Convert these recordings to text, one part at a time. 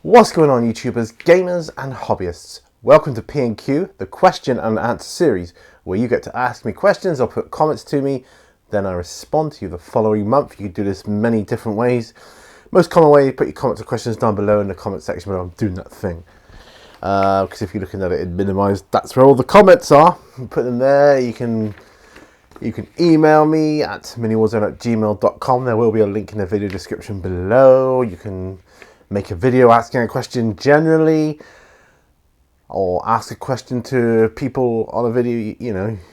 What's going on, YouTubers, gamers and hobbyists? Welcome to P&Q, the question and answer series, where you get to ask me questions or put comments to me, then I respond to you the following month. You can do this many different ways. Most common way, you put your comments or questions down below in the comment section where I'm doing that thing. Because if you're looking at it in minimized, that's where all the comments are. You put them there. You can email me at miniwarzone@gmail.com. There will be a link in the video description below. You can make a video asking a question generally, or ask a question to people on a video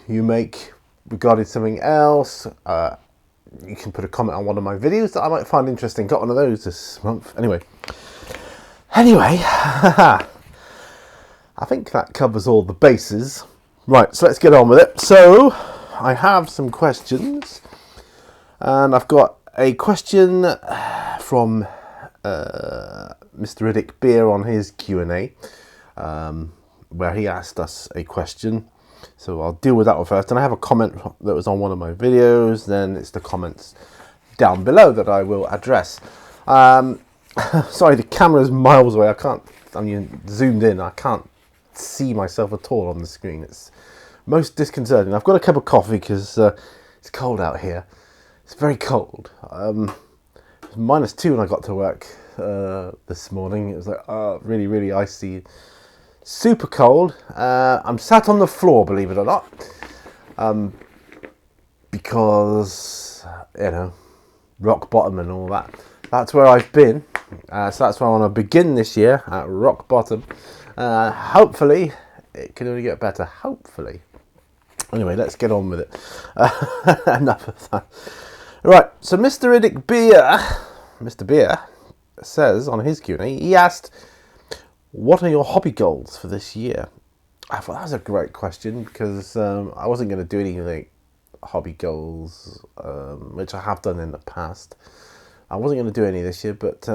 you make regarding something else. You can put a comment on one of my videos that I might find interesting. Got one of those this month. Anyway, I think that covers all the bases. Right, so let's get on with it. So I have some questions, and I've got a question from Mr. Riddick Beer on his Q&A, where he asked us a question. So I'll deal with that one first. And I have a comment that was on one of my videos. Then it's the comments down below that I will address. Sorry, the camera's miles away. I'm zoomed in. I can't see myself at all on the screen. It's most disconcerting. I've got a cup of coffee because it's cold out here. It's very cold. It was -2 when I got to work this morning. It was like really, really icy, super cold. I'm sat on the floor, believe it or not, because rock bottom and all that. That's where I've been. So that's where I want to begin this year, at rock bottom. Hopefully it can only get better. Hopefully. Anyway, let's get on with it. Enough of that. Right, so Mr. Beer says on his Q&A, he asked, what are your hobby goals for this year? I thought that was a great question, because I wasn't going to do any hobby goals, which I have done in the past. I wasn't going to do any this year, but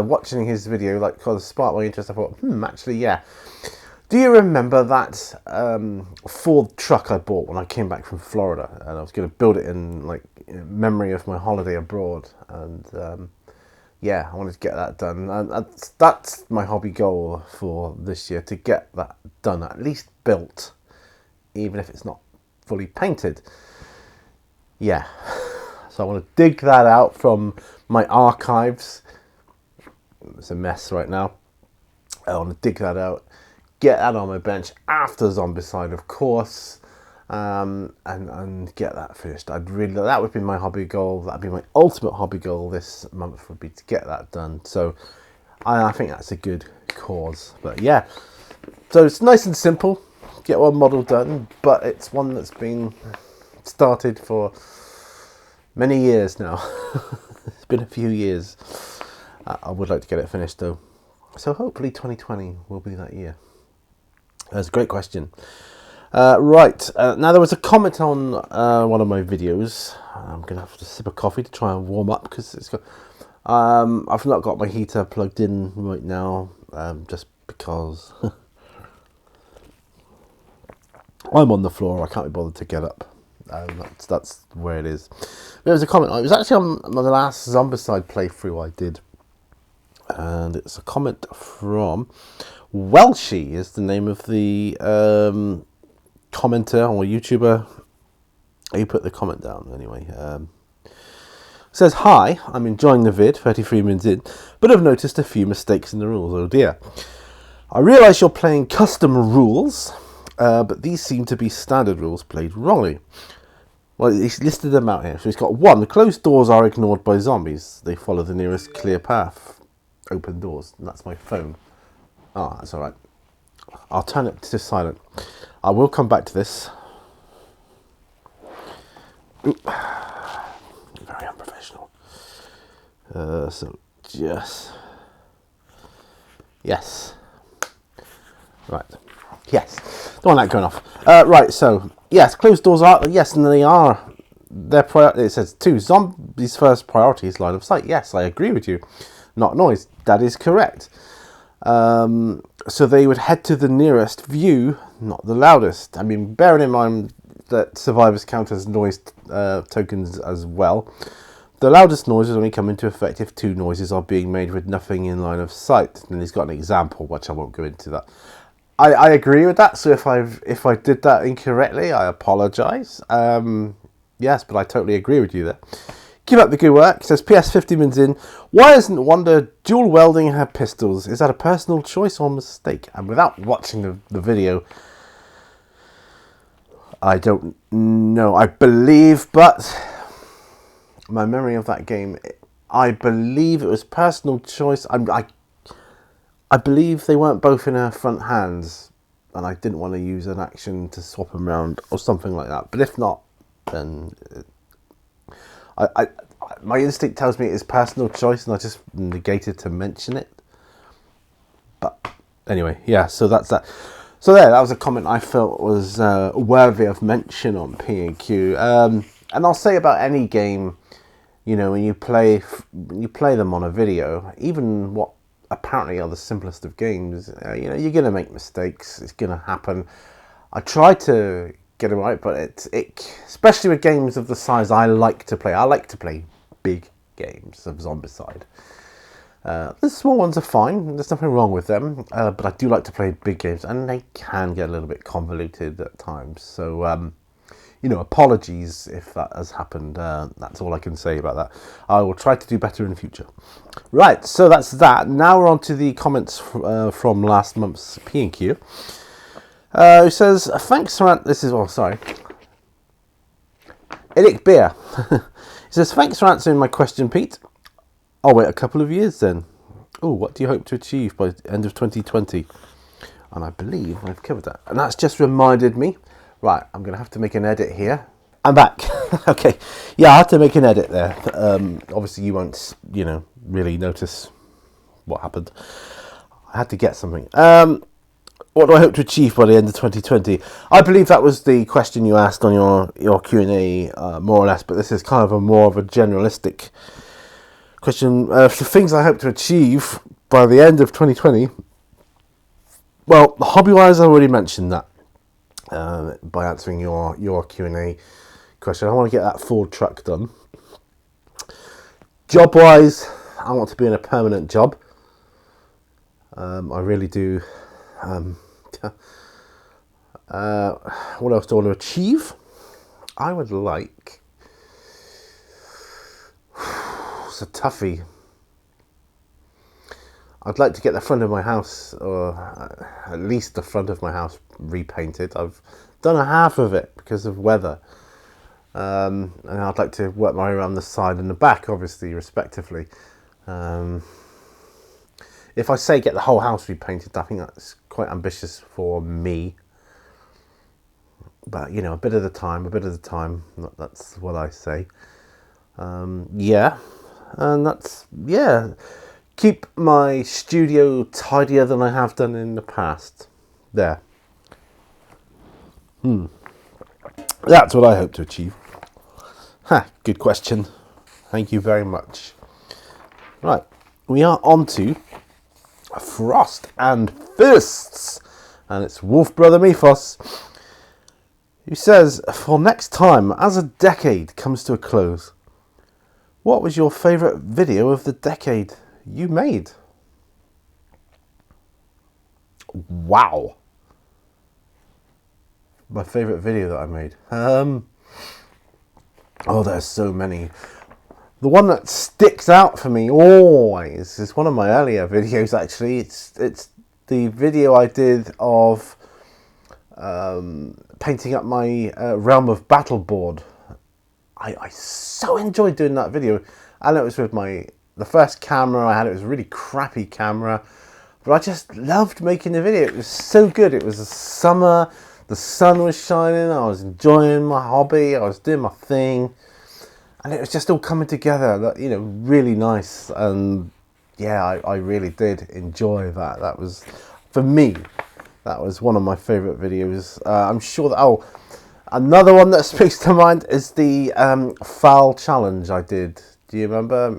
watching his video kind of sparked my interest. I thought, actually, yeah. Do you remember that Ford truck I bought when I came back from Florida? And I was going to build it in memory of my holiday abroad. And yeah, I wanted to get that done. And that's my hobby goal for this year, to get that done, at least built, even if it's not fully painted. Yeah. So I want to dig that out from my archives. It's a mess right now. I want to dig that out, get that on my bench after Zombicide, of course, and get that finished. That would be my hobby goal. That'd be my ultimate hobby goal this month, would be to get that done. So I think that's a good cause. But yeah, so it's nice and simple. Get one model done, but it's one that's been started for many years now. It's been a few years. I would like to get it finished though. So hopefully 2020 will be that year. That's a great question. Right, now there was a comment on one of my videos. I'm going to have to sip a coffee to try and warm up, because it's got. I've not got my heater plugged in right now, just because I'm on the floor. I can't be bothered to get up. That's where it is. There was a comment. It was actually on the last Zombicide playthrough I did, and it's a comment from Welshie, is the name of the commenter or YouTuber. He put the comment down anyway. Says, hi, I'm enjoying the vid, 33 minutes in, but I've noticed a few mistakes in the rules. Oh dear. I realise you're playing custom rules, but these seem to be standard rules played wrongly. Well, he's listed them out here. So he's got 1, the closed doors are ignored by zombies. They follow the nearest clear path. Open doors. And that's my phone. Oh, that's alright. I'll turn it to silent. I will come back to this. Ooh. Very unprofessional. So, yes. Yes. Right. Yes. Don't want that going off. Right, so, yes, closed doors are, yes, and they are. It says 2, zombies' first priority is line of sight. Yes, I agree with you. Not noise. That is correct. So they would head to the nearest view, not the loudest. I mean, bearing in mind that survivors count as noise tokens as well, The loudest noises only come into effect if two noises are being made with nothing in line of sight. And he's got an example, which I won't go into that. I agree with that. So if I did that incorrectly, I apologise. Yes, but I totally agree with you there. Keep up the good work. It says PS 50 minutes in. Why isn't Wonder dual welding her pistols? Is that a personal choice or mistake? And without watching the video, I don't know. I believe, but my memory of that game, I believe it was personal choice. I believe they weren't both in her front hands, and I didn't want to use an action to swap them around or something like that. But if not, then my instinct tells me it is personal choice, and I just negated to mention it. But anyway, yeah. So that's that. So there, that was a comment I felt was worthy of mention on P&Q. And I'll say about any game, you know, when you play them on a video, even what apparently are the simplest of games, you know, you're going to make mistakes. It's going to happen. I try to get it right, but it especially with games of the size I like to play. I like to play big games of Zombicide. The small ones are fine. There's nothing wrong with them, but I do like to play big games, and they can get a little bit convoluted at times. So, you know, apologies if that has happened. That's all I can say about that. I will try to do better in the future. Right, so that's that. Now we're on to the comments from last month's P&Q. Who says, thanks for... This is... Oh, sorry. Eric Beer. He says, thanks for answering my question, Pete. I'll wait a couple of years then. Oh, what do you hope to achieve by the end of 2020? And I believe I've covered that. And that's just reminded me. Right, I'm going to have to make an edit here. I'm back. Okay. Yeah, I have to make an edit there. Obviously, you won't, you know, really notice what happened. I had to get something. What do I hope to achieve by the end of 2020? I believe that was the question you asked on your Q&A, more or less. But this is kind of more of a generalistic question. For things I hope to achieve by the end of 2020. Well, hobby-wise, I already mentioned that by answering your Q&A question. I want to get that Ford truck done. Job-wise, I want to be in a permanent job. I really do. What else do I want to achieve? I would like... It's a toughie. I'd like to get the front of my house, or at least the front of my house, repainted. I've done a half of it because of weather. And I'd like to work my way around the side and the back, obviously, respectively. If I say get the whole house repainted, I think that's quite ambitious for me. But, you know, a bit at a time. That's what I say. Yeah. And that's, yeah. Keep my studio tidier than I have done in the past. There. That's what I hope to achieve. Good question. Thank you very much. Right. We are on to Frost and Fists. And it's Wolf Brother Mythos, who says, for next time, as a decade comes to a close, what was your favourite video of the decade you made? Wow. My favourite video that I made. Oh, there's so many. The one that sticks out for me always is one of my earlier videos, actually. It's the video I did of painting up my Realm of Battle board. I so enjoyed doing that video. And it was with the first camera I had. It was a really crappy camera. But I just loved making the video. It was so good. It was the summer. The sun was shining. I was enjoying my hobby. I was doing my thing. And it was just all coming together. You know, really nice. And yeah, I really did enjoy that. That was, for me, that was one of my favourite videos. I'm sure that... another one that springs to mind is the foul challenge I did. Do you remember?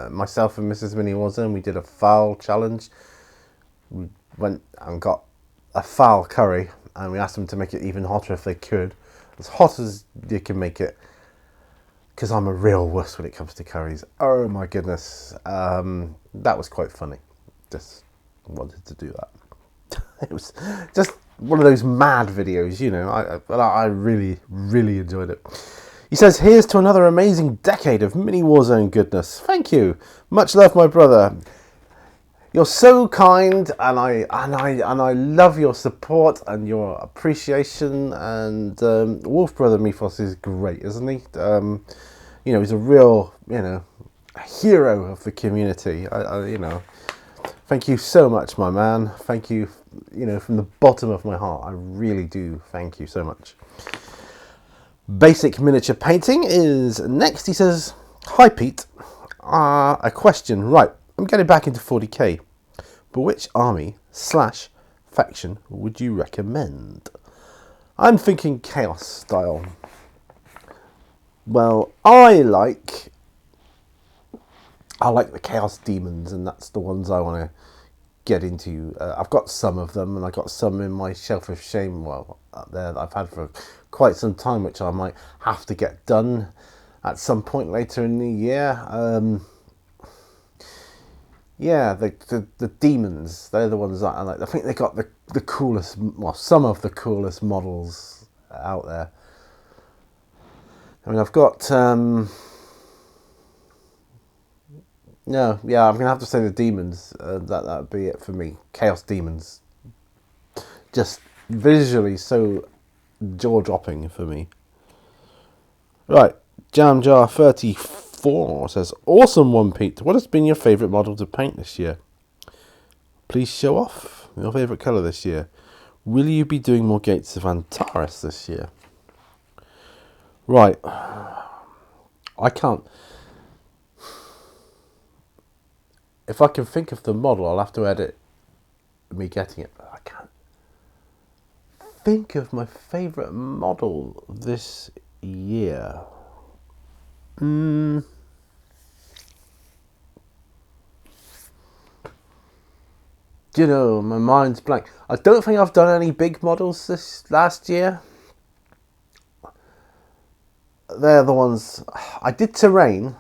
Myself and Mrs. Minnie Warzone, we did a foul challenge. We went and got a foul curry, and we asked them to make it even hotter if they could. As hot as you can make it. because I'm a real wuss when it comes to curries. Oh my goodness, that was quite funny. Just wanted to do that. It was just one of those mad videos, you know. I really, really enjoyed it. He says, "Here's to another amazing decade of mini Warzone goodness. Thank you. Much love, my brother. You're so kind, and I love your support and your appreciation. And Wolf Brother Mythos is great, isn't he? You know, he's a real, you know, hero of the community. You know, thank you so much, my man. Thank you, you know, from the bottom of my heart. I really do thank you so much." Basic Miniature Painting is next. He says, "Hi Pete, a question. Right, I'm getting back into 40k, but which army/faction would you recommend? I'm thinking Chaos style. Well, I like the Chaos Demons, and that's the ones I want to get into. I've got some of them, and I got some in my Shelf of Shame, well, up there, that I've had for quite some time, which I might have to get done at some point later in the year. Yeah, the demons, they're the ones that I like. I think they got the coolest, well, some of the coolest models out there. I mean, I've got no, yeah, I'm gonna have to say the demons. That'd be it for me. Chaos Demons, just visually so jaw-dropping for me. Right, Jam Jar 34 says, "Awesome one, Pete. What has been your favourite model to paint this year? Please show off your favourite colour this year. Will you be doing more Gates of Antares this year?" Right, I can't. If I can think of the model, I'll have to edit me getting it. But I can't think of my favourite model this year. You know, my mind's blank. I don't think I've done any big models this last year. They're the ones I did. Terrain.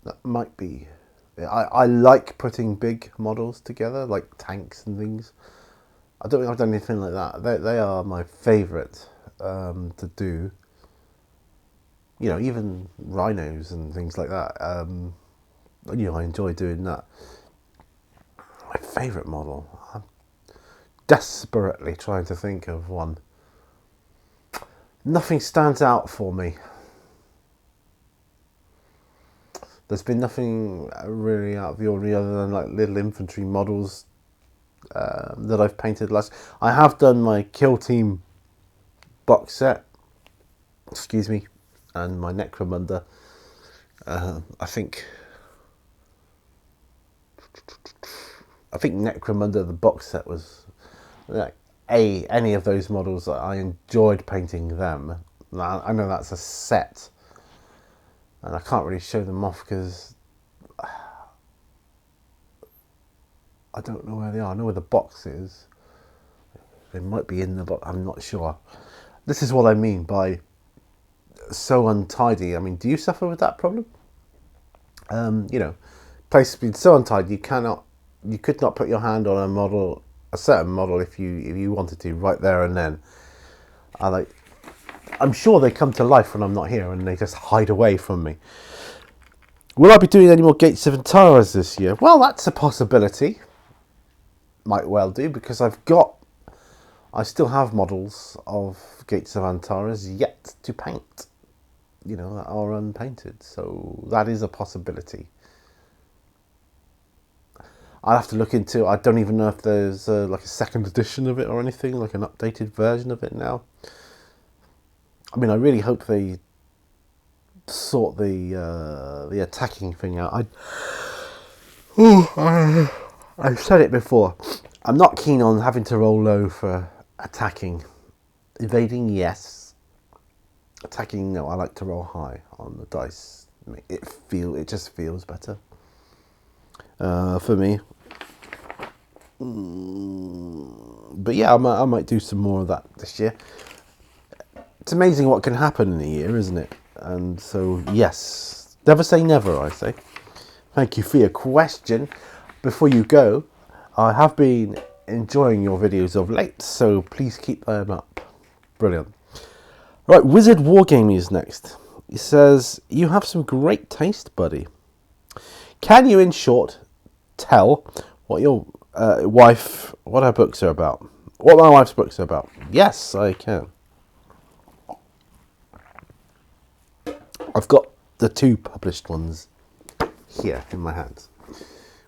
That might be. I like putting big models together, like tanks and things. I don't think I've done anything like that. They are my favourite to do. You know, even rhinos and things like that. You know, I enjoy doing that. My favourite model. I'm desperately trying to think of one. Nothing stands out for me. There's been nothing really out of the ordinary other than like little infantry models that I've painted last. I have done my Kill Team box set, excuse me, and my Necromunda. I think Necromunda, the box set, was like any of those models that I enjoyed painting them. I know that's a set, and I can't really show them off because I don't know where they are. I know where the box is. They might be in the box. I'm not sure. This is what I mean by so untidy. I mean, do you suffer with that problem? You know, place being so untidy, you could not put your hand on a certain model if you wanted to right there and then. I'm sure they come to life when I'm not here and they just hide away from me. Will I be doing any more Gates of Antares this year? Well, that's a possibility. Might well do, because I still have models of Gates of Antares yet to paint. You know, that are unpainted. So that is a possibility. I'll have to look into. I don't even know if there's like a second edition of it or anything, like an updated version of it now. I mean, I really hope they sort the attacking thing out. I've said it before. I'm not keen on having to roll low for attacking. Evading, yes. Attacking, no. I like to roll high on the dice. It just feels better for me. But yeah, I might do some more of that this year. it's amazing what can happen in a year, isn't it? And so, yes, never say never, I say. Thank you for your question. Before you go, I have been enjoying your videos of late, so please keep them up. Brilliant. Right, Wizard Wargaming is next. He says, you have some great taste, buddy. Can you, in short, tell what your what her books are about? What my wife's books are about? Yes, I can. I've got the 2 published ones here in my hands.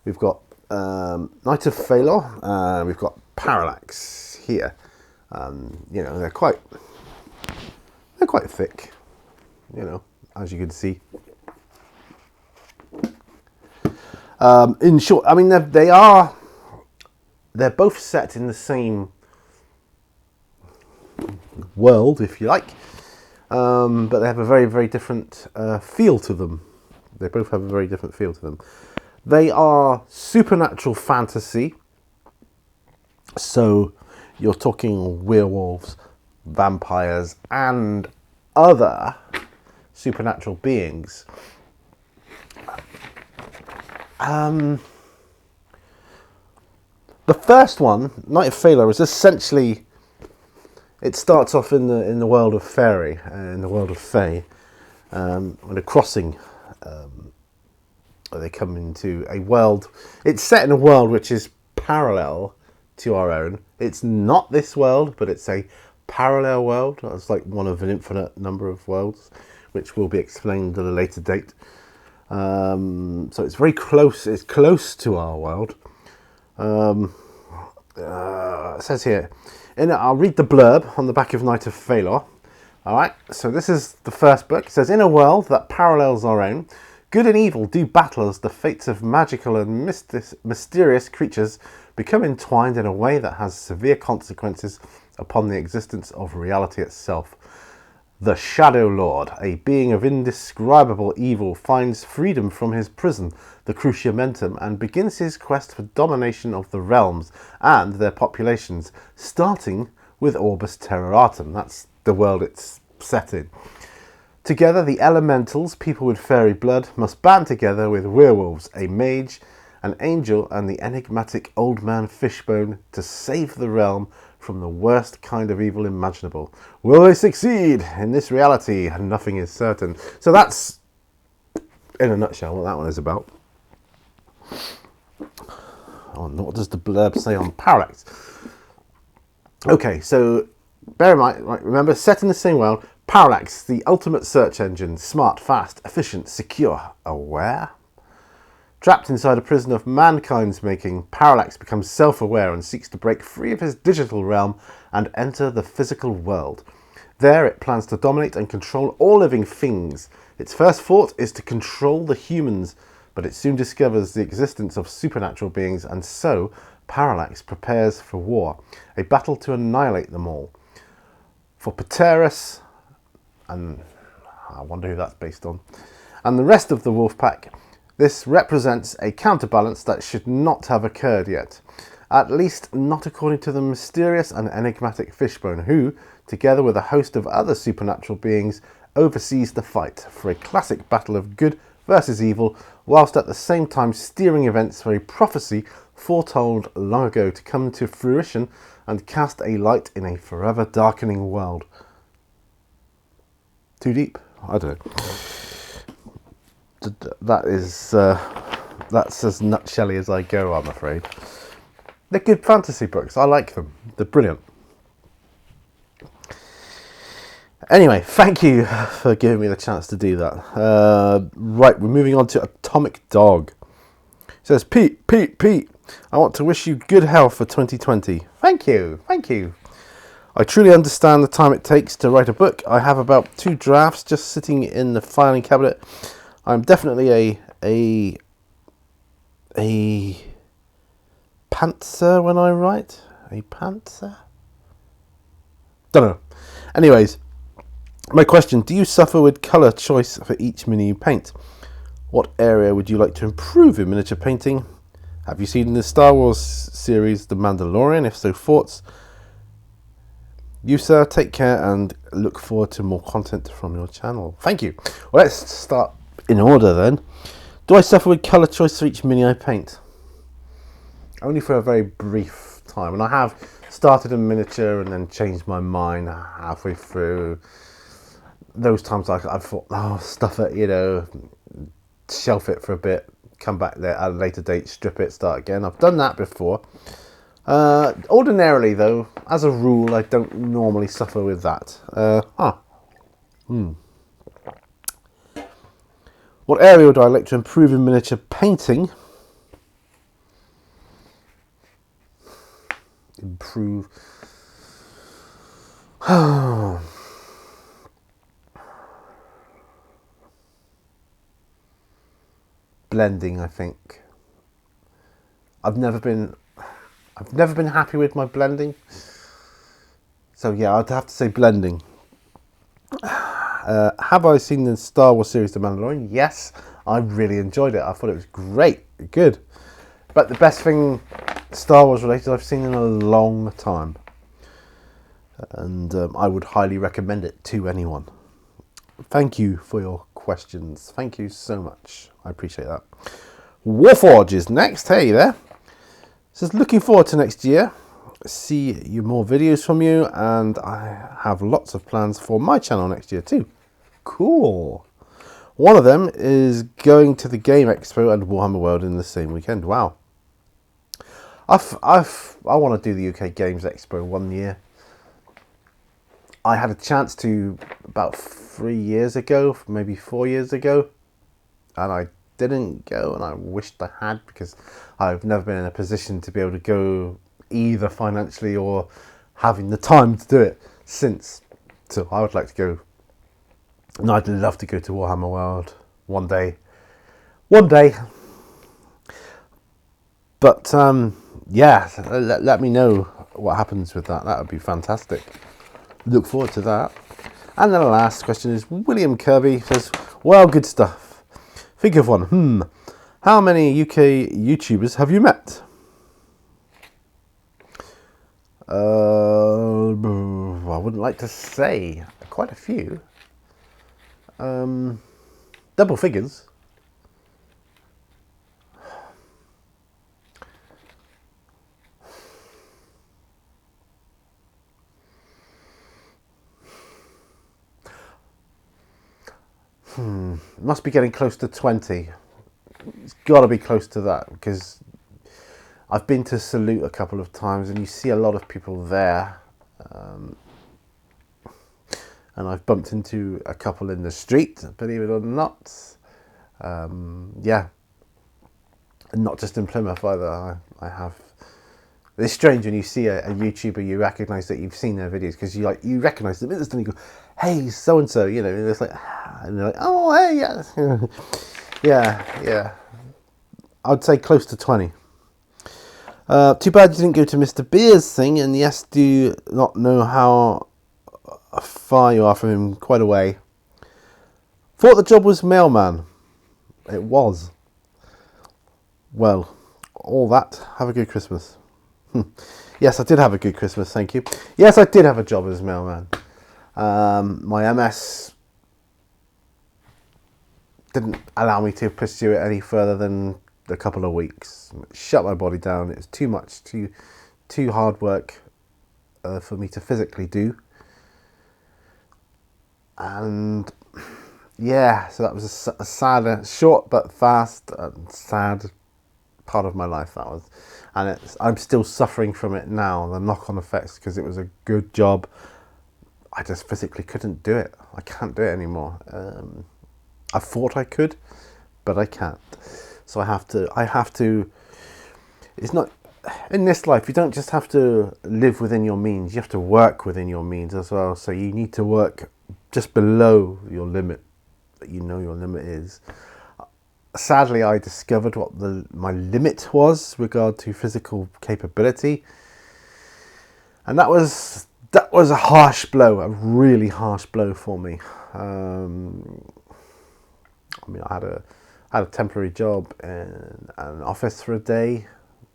We've got Knight of Phalor, and we've got Parallax here. You know, they're quite thick, you know, as you can see. In short, I mean, they're both set in the same world, if you like, but they have a very, very different feel to them. They both have a very different feel to them. They are supernatural fantasy, so you're talking werewolves, vampires, and other supernatural beings. The first one, Knight of Phalor, is essentially, it starts off in the world of fairy, in the world of fae, when a crossing. They come into a world. It's set in a world which is parallel to our own. It's not this world, but it's a parallel world. It's like one of an infinite number of worlds, which will be explained at a later date. So it's very close. It's close to our world. It says here, I'll read the blurb on the back of Knight of Phalor. All right. So this is the first book. It says, in a world that parallels our own, good and evil do battle as the fates of magical and mysterious creatures become entwined in a way that has severe consequences upon the existence of reality itself. The Shadow Lord, a being of indescribable evil, finds freedom from his prison, the Cruciamentum, and begins his quest for domination of the realms and their populations, starting with Orbis Terratum. That's the world it's set in. Together, the elementals, people with fairy blood, must band together with werewolves, a mage, an angel, and the enigmatic old man Fishbone to save the realm from the worst kind of evil imaginable. Will they succeed? In this reality, nothing is certain. So that's, in a nutshell, what that one is about. Oh, what does the blurb say on Parallax? Okay, so bear in mind, right, remember, set in the same world, Parallax, the ultimate search engine, smart, fast, efficient, secure, aware. Trapped inside a prison of mankind's making, Parallax becomes self-aware and seeks to break free of his digital realm and enter the physical world. There it plans to dominate and control all living things. Its first thought is to control the humans, but it soon discovers the existence of supernatural beings, and so Parallax prepares for war, a battle to annihilate them all. For Pteris, and I wonder who that's based on, and the rest of the wolf pack, this represents a counterbalance that should not have occurred yet. At least not according to the mysterious and enigmatic Fishbone, who, together with a host of other supernatural beings, oversees the fight for a classic battle of good versus evil, whilst at the same time steering events for a prophecy foretold long ago to come to fruition and cast a light in a forever darkening world. Too deep? I don't know. That's as nutshelly as I go, I'm afraid. They're good fantasy books. I like them. They're brilliant. Anyway, thank you for giving me the chance to do that. Right, we're moving on to Atomic Dog. It says, Pete, I want to wish you good health for 2020. Thank you. I truly understand the time it takes to write a book. I have about 2 drafts just sitting in the filing cabinet. I'm definitely a pantser when I write. A pantser? Don't know. Anyways, my question, do you suffer with colour choice for each mini you paint? What area would you like to improve in miniature painting? Have you seen the Star Wars series The Mandalorian? If so, thoughts? You, sir, take care and look forward to more content from your channel. Thank you. Well, let's start in order then. Do I suffer with colour choice for each mini I paint? Only for a very brief time. And I have started in miniature and then changed my mind halfway through. Those times I've thought, oh, stuff it, you know, shelf it for a bit, come back there at a later date, strip it, start again. I've done that before. Ordinarily, though, as a rule, I don't normally suffer with that. What area would I like to improve in miniature painting? Improve. Blending, I think. I've never been happy with my blending. So yeah, I'd have to say blending. Have I seen the Star Wars series The Mandalorian? Yes, I really enjoyed it. I thought it was great, good. But the best thing Star Wars related I've seen in a long time. And I would highly recommend it to anyone. Thank you for your questions. Thank you so much. I appreciate that. Warforge is next. Hey there. Says, looking forward to next year. See you more videos from you, and I have lots of plans for my channel next year too. Cool. One of them is going to the Game Expo and Warhammer World in the same weekend. Wow. I want to do the UK Games Expo one year. I had a chance to about 3 years ago, maybe 4 years ago, and I didn't go, and I wished I had, because I've never been in a position to be able to go either financially or having the time to do it since. So I would like to go, and I'd love to go to Warhammer World one day. But yeah, let me know what happens with that. That would be fantastic. Look forward to that. And then the last question is William Kirby says, well, good stuff. Think of one. How many UK YouTubers have you met? I wouldn't like to say. Quite a few. Double figures. Must be getting close to 20. It's got to be close to that, because I've been to Salute a couple of times and you see a lot of people there. And I've bumped into a couple in the street, believe it or not. Yeah. And not just in Plymouth either. I have. It's strange when you see a YouTuber, you recognise that you've seen their videos, because you recognise them instantly. You go, hey, so and so, you know, and it's like, and they're like, oh, hey, yeah, yeah. I'd say close to 20. Too bad you didn't go to Mr. Beer's thing, and yes, do not know how far you are from him, quite a way. Thought the job was mailman. It was. Well, all that. Have a good Christmas. Yes, I did have a good Christmas, thank you. Yes, I did have a job as mailman. My MS didn't allow me to pursue it any further than a couple of weeks. It shut my body down. It was too much, too hard work for me to physically do. And yeah, so that was a sad, short but fast and sad part of my life, that was. And I'm still suffering from it now, the knock-on effects, because it was a good job. I just physically couldn't do it. I can't do it anymore. I thought I could, but I can't. So I have to, it's not, in this life, you don't just have to live within your means, you have to work within your means as well. So you need to work just below your limit, that you know your limit is. Sadly, I discovered what my limit was regard to physical capability, and that was a harsh blow, a really harsh blow for me. I mean, I had a temporary job in an office for a day.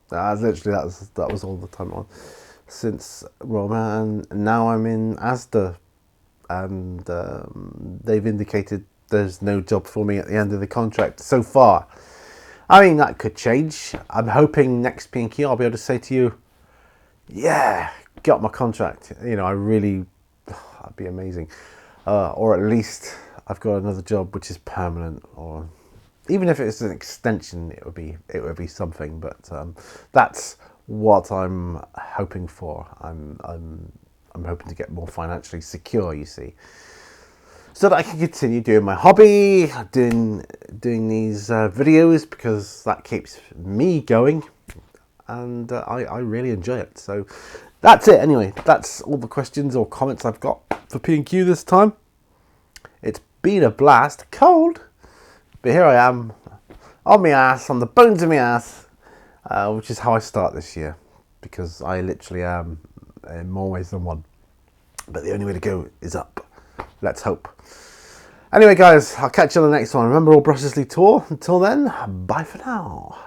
That was all the time on. since Roma, and now I'm in Asda, and they've indicated there's no job for me at the end of the contract so far. I mean, that could change. I'm hoping next P&Q I'll be able to say to you, yeah, got my contract. You know, that'd be amazing. Or at least I've got another job which is permanent, or even if it's an extension, it would be something. But that's what I'm hoping for. I'm hoping to get more financially secure, you see, so that I can continue doing my hobby, doing these videos, because that keeps me going, and I really enjoy it. So that's it. Anyway, that's all the questions or comments I've got for P&Q this time. It's been a blast. Cold, but here I am, on my ass, on the bones of my ass, which is how I start this year, because I literally am in more ways than one. But the only way to go is up. Let's hope. Anyway, guys, I'll catch you on the next one. Remember, all brushes lead to all. Until then, bye for now.